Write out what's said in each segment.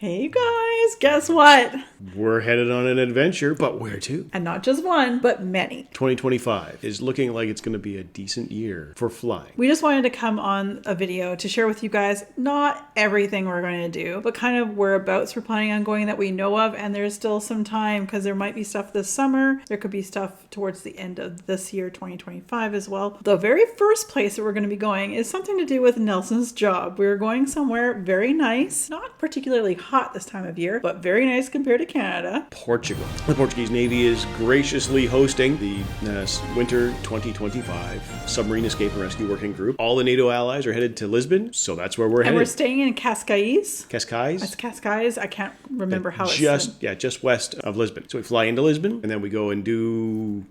Hey guys, guess what? We're headed on an adventure, but where to? And not just one, but many. 2025 is looking like it's going to be a decent year for flying. We just wanted to come on a video to share with you guys not everything we're going to do, but kind of whereabouts we're planning on going that we know of. And there's still some time because there might be stuff this summer. There could be stuff towards the end of this year, 2025 as well. The very first place that we're going to be going is something to do with Nelson's job. We're going somewhere very nice, not particularly hot this time of year, but very nice compared to Canada. Portugal. The Portuguese Navy is graciously hosting the winter 2025 Submarine Escape and Rescue Working Group. All the NATO allies are headed to Lisbon, so that's where we're headed. And we're staying in Cascais. Cascais? It's Cascais. I can't remember how it's just west of Lisbon. So we fly into Lisbon, and then we go and do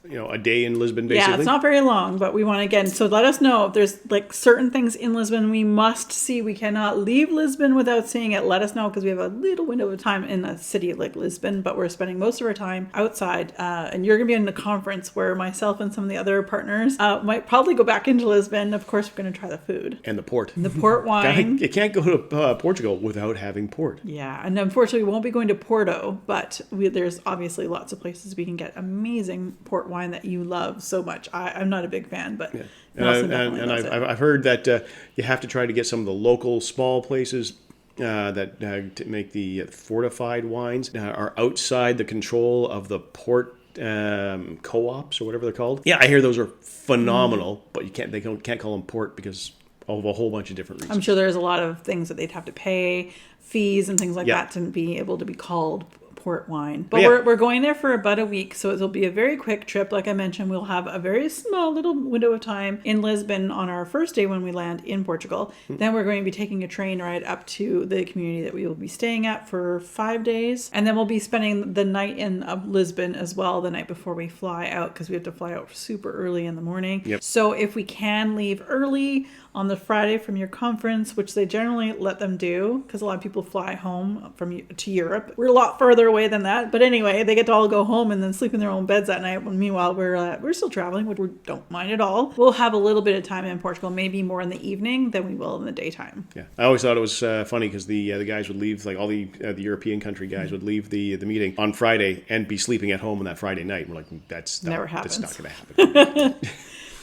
a day in Lisbon, basically. Yeah, it's not very long, but we want to again. So let us know if there's like certain things in Lisbon we must see. We cannot leave Lisbon without seeing it. Let us know because we have a little window of time in a city like Lisbon, but we're spending most of our time outside. And you're going to be in the conference where myself and some of the other partners might probably go back into Lisbon. Of course, we're going to try the food. And the port. The port wine. You can't go to Portugal without having port. Yeah, and unfortunately we won't be going to Porto, but there's obviously lots of places we can get amazing port wine that you love so much. I'm not a big fan, but yeah. I've heard that you have to try to get some of the local small places that to make the fortified wines are outside the control of the port co-ops or whatever they're called. Yeah, I hear those are phenomenal, but they can't call them port because of a whole bunch of different reasons. I'm sure there's a lot of things that they'd have to pay, fees and things like that to be able to be called port wine. But we're going there for about a week, so it'll be a very quick trip. Like I mentioned, we'll have a very small little window of time in Lisbon on our first day when we land in Portugal. Then we're going to be taking a train ride up to the community that we will be staying at for 5 days. And then we'll be spending the night in Lisbon as well, the night before we fly out, because we have to fly out super early in the morning. Yep. So if we can leave early on the Friday from your conference, which they generally let them do, because a lot of people fly home to Europe. We're a lot further away than that, but anyway, they get to all go home and then sleep in their own beds that night. Meanwhile, we're still traveling, which we don't mind at all. We'll have a little bit of time in Portugal, maybe more in the evening than we will in the daytime. Yeah, I always thought it was funny because the guys would leave, like all the European country guys would leave the meeting on Friday and be sleeping at home on that Friday night. We're like, that's not going to happen.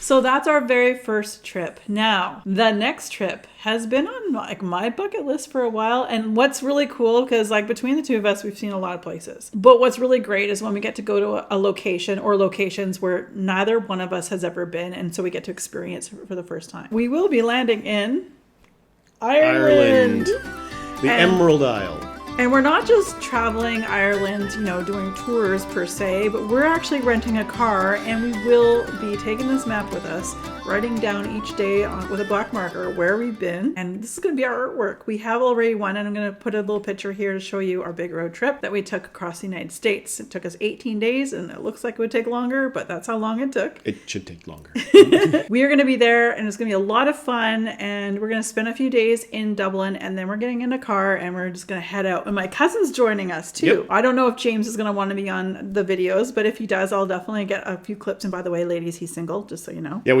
So that's our very first trip. Now, the next trip has been on my bucket list for a while. And what's really cool, because between the two of us, we've seen a lot of places. But what's really great is when we get to go to a location or locations where neither one of us has ever been. And so we get to experience it for the first time. We will be landing in Ireland. The Emerald Isle. And we're not just traveling Ireland, doing tours per se, but we're actually renting a car, and we will be taking this map with us, writing down each day with a black marker where we've been. And this is going to be our artwork. We have already one, and I'm going to put a little picture here to show you our big road trip that we took across the United States. It took us 18 days, and it looks like it would take longer, but that's how long it took. It should take longer. We are going to be there, and it's going to be a lot of fun, and we're going to spend a few days in Dublin, and then we're getting in a car, and we're just going to head out. And my cousin's joining us too. Yep. I don't know if James is going to want to be on the videos, but if he does, I'll definitely get a few clips. And by the way, ladies, he's single, just so you know. Yeah,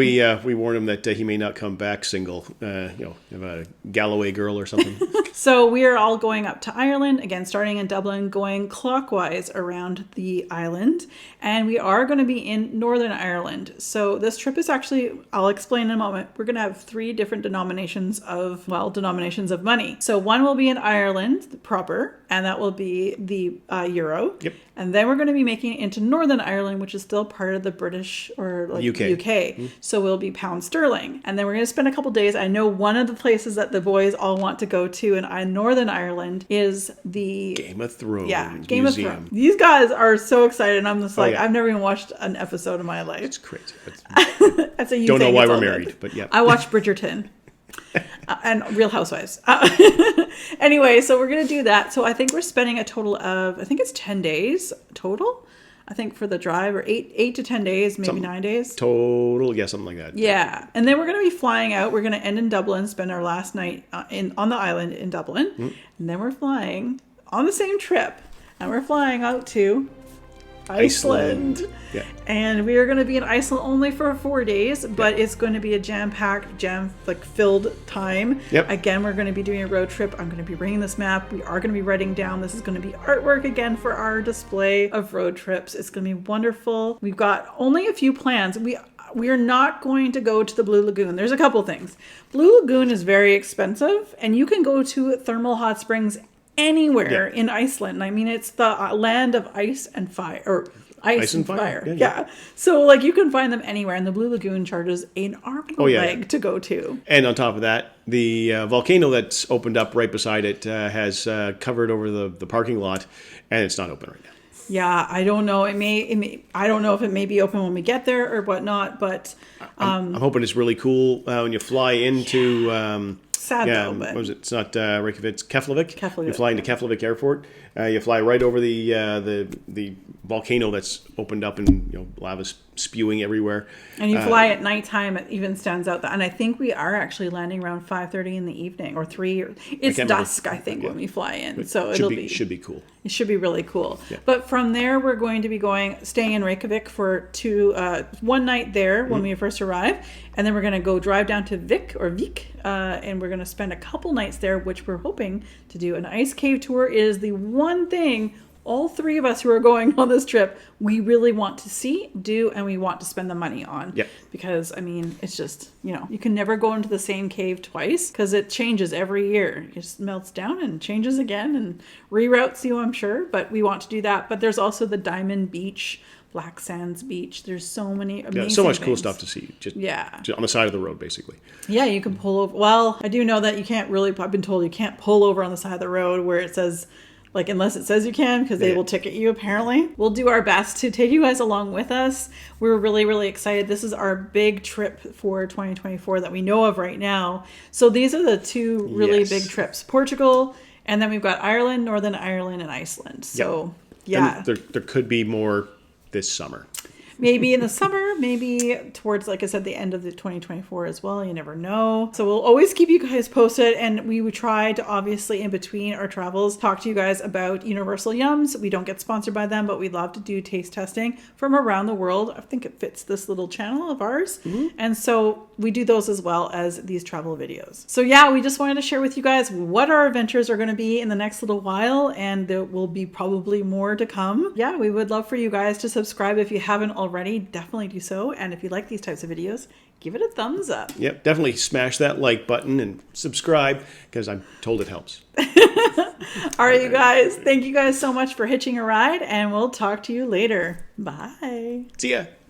we warned him that he may not come back single. A Galloway girl or something. So we are all going up to Ireland, again, starting in Dublin, going clockwise around the island. And we are going to be in Northern Ireland. So this trip is actually, I'll explain in a moment, we're going to have 3 different denominations of money. So one will be in Ireland proper, and that will be the euro. Yep. And then we're going to be making it into Northern Ireland, which is still part of the British or UK. Mm-hmm. So we'll be pound sterling. And then we're going to spend a couple days. I know one of the places that the boys all want to go to in Northern Ireland is the Game of Thrones. Yeah, Game Museum. of Thrones. These guys are so excited. And I'm just I've never even watched an episode in my life. It's crazy. That's a don't know why we're married, but yeah. I watched Bridgerton. And Real Housewives. Anyway, so we're going to do that. So I think we're spending a total of, I think it's 10 days total. I think for the drive, or 8 to 10 days, maybe 9 days. Total, yeah, something like that. Yeah. And then we're going to be flying out. We're going to end in Dublin, spend our last night on the island in Dublin. Mm-hmm. And then we're flying on the same trip. And we're flying out to Iceland. Yeah. And we are going to be in Iceland only for 4 days, but it's going to be a jam-packed, filled time. Yep. Again, we're going to be doing a road trip. I'm going to be bringing this map. We are going to be writing down. This is going to be artwork again for our display of road trips. It's going to be wonderful. We've got only a few plans. We are not going to go to the Blue Lagoon. There's a couple things. Blue Lagoon is very expensive, and you can go to thermal hot springs anywhere in Iceland. I mean, it's the land of ice and fire, or ice and fire. Yeah. So like you can find them anywhere, and the Blue Lagoon charges an arm and a leg to go to. And on top of that, the volcano that's opened up right beside it has covered over the parking lot, and it's not open right now. Yeah, I don't know. It may. I don't know if it may be open when we get there or whatnot. But I'm hoping it's really cool when you fly into. Sad though, but what was it? It's not Reykjavik. It's Keflavik. You fly into yeah. Keflavik Airport. You fly right over the volcano that's opened up, and lava's spewing everywhere. And you fly at nighttime. It even stands out that. And I think we are actually landing around 5:30 in the evening or 3. It's dusk, I think, when we fly in. But so should be cool. It should be really cool. Yeah. But from there, we're going to be staying in Reykjavik for 1 night there when we first arrive. And then we're going to go drive down to Vik, and we're going to spend a couple nights there, which we're hoping to do an ice cave tour. It is the one thing all 3 of us who are going on this trip, we really want to do, and we want to spend the money on. Yep. Because, I mean, it's just, you can never go into the same cave twice because it changes every year. It just melts down and changes again and reroutes you, I'm sure. But we want to do that. But there's also the Diamond Beach, Black Sands Beach. There's so many amazing so much things. cool stuff to see. Just on the side of the road, basically. Yeah, you can pull over. Well, I do know that you can't really, I've been told you can't pull over on the side of the road where it says, unless it says you can, because they will ticket you, apparently. We'll do our best to take you guys along with us. We're really, really excited. This is our big trip for 2024 that we know of right now. So these are the 2 really big trips. Portugal, and then we've got Ireland, Northern Ireland, and Iceland. So, And there could be more this summer. Maybe in the summer, maybe towards, like I said, the end of the 2024 as well. You never know. So we'll always keep you guys posted. And we would try to, obviously, in between our travels, talk to you guys about Universal Yums. We don't get sponsored by them, but we'd love to do taste testing from around the world. I think it fits this little channel of ours. Mm-hmm. And so we do those as well as these travel videos. So yeah, we just wanted to share with you guys what our adventures are going to be in the next little while. And there will be probably more to come. Yeah, we would love for you guys to subscribe if you haven't already. Definitely do so. And if you like these types of videos, give it a thumbs up. Yep, definitely smash that like button and subscribe, because I'm told it helps. All right, you guys. Thank you guys so much for hitching a ride, and we'll talk to you later. Bye. See ya.